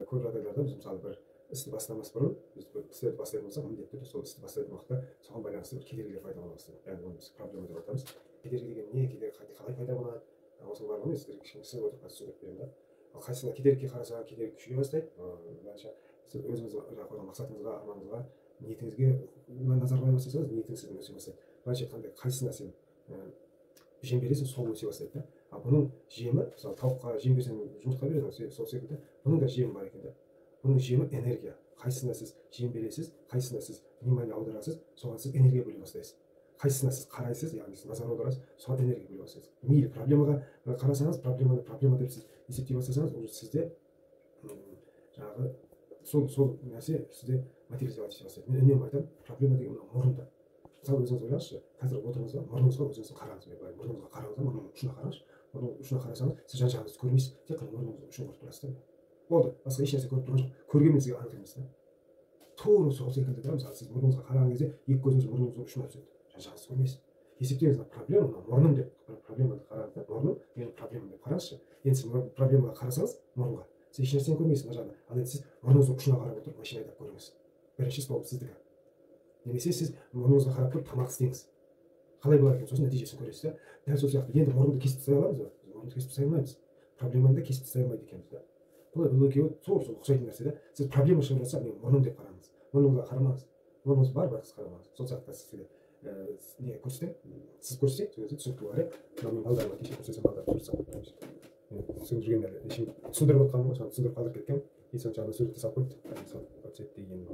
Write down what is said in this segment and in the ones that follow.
көп жағдайларда біз мысалы бір істі бастамас бұрын біз бір істерді бастайтын болсақ міндетті түрде сол істі бастайтын уақытта соған байланысты бір кедергілер пайда бола бастайды. Яғни оны біз проблема деп атаймыз. Кедергі деген не, кедергі қалай пайда болады, осының барлығын мен сіздерге кішкене сызып отырып түсіндіріп беремін да. Ал қайсысына кедергіге қараса кедергі күшейе бастайды. Былайша сіз өзіңіз қойған мақсатыңызға, арманыңызға, ниетіңізге назар қоя бастасаңыз, ниетіңіз сіздің өсе бастайды. Былайша айтқанда қайсысына сен жем бересің, сол өсе бастайды да. Ал бұның жемі, мысалы тауыққа жем берсең жұмыртқа береді, сол секілді бұның да жемі бар екен да. Бұның жемі энергия. Қайсысына сіз жем бересіз, қайсысына сіз внимание аударасыз, соған сіз энергия бөле бастайсыз. Қайсысына сіз қарайсыз, яғни сіз назар аударасыз, соған энергия бөле бастайсыз. Мейлі проблемаға қарасаңыз, проблеманы проблема деп сіз есептей бастасаңыз, уже сізде жаңағы сол нәрсе сізде материализовать ете бастайды. Мен үнемі айтамын, проблема деген мұрында. Мысалы өзіңіз ойлаңызшы, қазір отырыңыз да мұрныңызға өзіңіз қараңыз. Мұрныңызға қараңыз да, мұрныңыздың ұшына қараңызшы. Мұрныңыздың ұшына қарасаңыз, сіз жан-жағыңызды көрмейсіз, тек қана мұрныңыздың ұшын көріп тұрасыз да. Болды, басқа еш нәрсе көріп тұрған жоқ. Көргенмен сізге анық емес та. Тура сол секілді да, мысалы сіз мұрныңызға қараған кезде екі көзіңіз мұрныңыздың ұшына түседі. Жан-жағыңызды көрмейсіз. Есептеңіз, проблема мұрным деп, проблеманы қараңыз да, мұрным менің проблемам деп қараңызшы. Енді сіз проблемаға қарасаңыз, мұрынға, сіз еш нәрсені көрмейсіз мына жағында. Ал енді сіз мұрныңыздың ұшына қарап отырып машина айдап көріңіз. Бірінші болып сіздікі. Немесе сіз мұрныңызға қарап тұрып тамақ істеңіз. Қалай болады екен, сосын нәтижесін көресіз да. Дәл сол сияқты енді мұрынды кесіп тастай аламыз ба? Біз мұрынды кесіп тастай алмаймыз. Проблеманы да кесіп тастай алмайды екенбіз да. Бұл екеуі сол ұқсайтын нәрсе да. Сіз проблема шығып жатса, мен мұрным деп қараңыз. Мұрныңызға қарамаңыз. Мұрныңыз бар, байқыз қарамаңыз. Сол сияқты сізге не көрсетемін, сіз көрсетейік, түсінікті болар. Мен балдарыма кеше көрсетсем, балдар көрсетсем. Түсіндіргендерді түсіндіріп отқаным ғой, соны түсіндіріп қалдырып кеткенмін. И соның жағында суретті салып қойды. Сол көрсетті дегенім.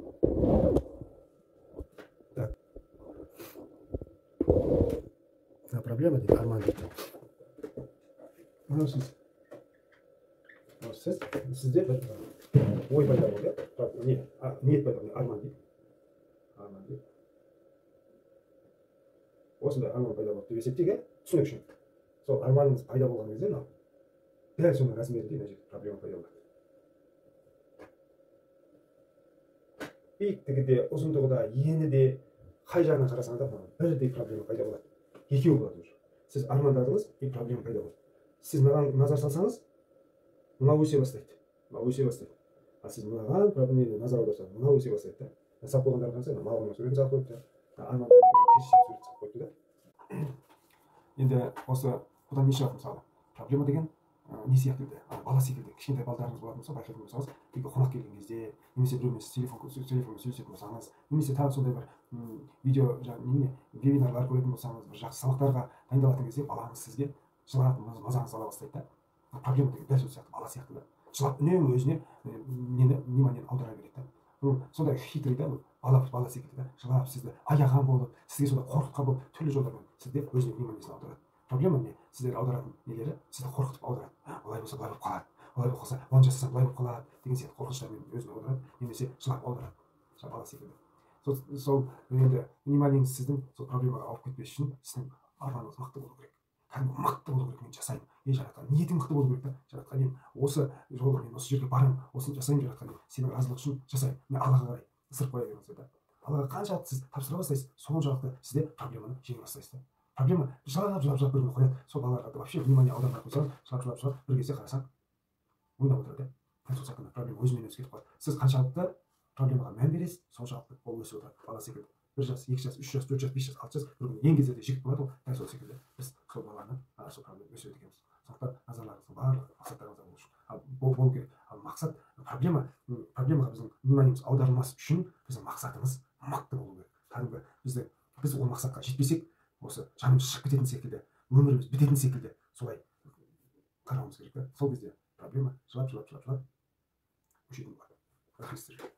Проблема дейді, арман дейді. Сізде бір ой пайда болды, ниет пайда болды, арман дейді. Арман дейді. Осындай арман пайда болды деп есептейік, түсінік үшін. Сол арманыңыз пайда болған кезде, дәл соның размерінде мына жерде проблема пайда болады. Биіктігі де, ұзындығы да, ені де, қай жағынан қарасаңыз да бірдей проблема пайда болады. Екеуі болады уже. Сіз армандадыңыз, и проблема пайда болады. Сіз маған назар салсаңыз, мынау өсе бастайды. Мынау өсе бастайды. Ал сіз мынаған проблемаға назар аударсаңыз, мынау өсе бастайды да. Салып қойғандарға қарасаңыз, малғұнның суретін салып қойыпты. Арманның суретін салып қойыпты да. Енді осы бұдан не шығады мысалы? Проблема деген не сияқты, бала секілді, кішкентай балдарыңыз болатын болса, байқайтын болсаңыз, үйге қонақ келген кезде, немесе біреумен телефонмен сөйлесетін болсаңыз, немесе тағы сондай бір видео вебинарлар көретін болсаңыз, бір жақсы сабақтарға дайындалатын кезде балаңыз сізге жылап мазаңыз ала бастайды да. Проблема деген дәл сол сияқты, бала сияқты да. Жылап үнемі өзіне внимание аудара береді да. Сондай хитрый да, бала секілді да, жылап сізді аяған болып, сізге сондай қорқытқан болып, түрлі жолдармен сізде өзіне вниманиесін аударады. Проблема не? Сіздер аударатын нелері сізді қорқытып аударады. Олай болса былай болып қалады. Олай болып қалса, оны жасасаң былай болып қалады деген сияқты қорқыныштармен өзіне аударады, немесе жылап аударады. Бала секілді. Сол енді вниманиеңіз сіздің сол проблемаға алып кетпес үшін сіздің арманыңыз мықты болу керек. Кәдімгі мықты болу керек, мен жасаймын. Жаратқан ниетің мықты болу керек та. Жаратқан ием, осы жолға мен осы жерге барамын, осыны жасаймын жаратқан ием. Сенің разылық үшін жасаймын. Мен Аллаға қарай ысырып қоя беріңіз да. Аллаға қаншалықты сіз тапсыра бастайсыз, соншалықты сізде проблеманы жеңе бастайсыз да. Проблема жылап бір күні қояды. Сол балаларға вообще внимание аудармай қойсаң, жылап бір кезде қарасаң, ойнап отырады. Сол сияқты проблема өзімен өзі кетіп қалады. Сіз қаншалықты проблемаға мән бересіз, соншалықты ол өсіп отырады. Бала секілді. 1 жас, 2 жас, 3 жас, 4 жас, 5 жас, 6 жас, бір күні ең кездерде жігіт болады ол. Дәл сол секілді біз сол баланы сол проблема өсіреді екенбіз. Сондықтан назарларыңыздың барлығы мақсаттарыңызға болу үшін. Болу керек. Ал мақсат, проблемаға біздің вниманиеміз аударылмас үшін біздің мақсатымыз мықты болу керек. Кәдімгі біз ол мақсатқа жетпесек, осы жанымыз шығып кететін секілді, өміріміз бітетін секілді солай қарауымыз керек. Сол кезде проблема жылап өшетін болады. Рахмет сіздерге.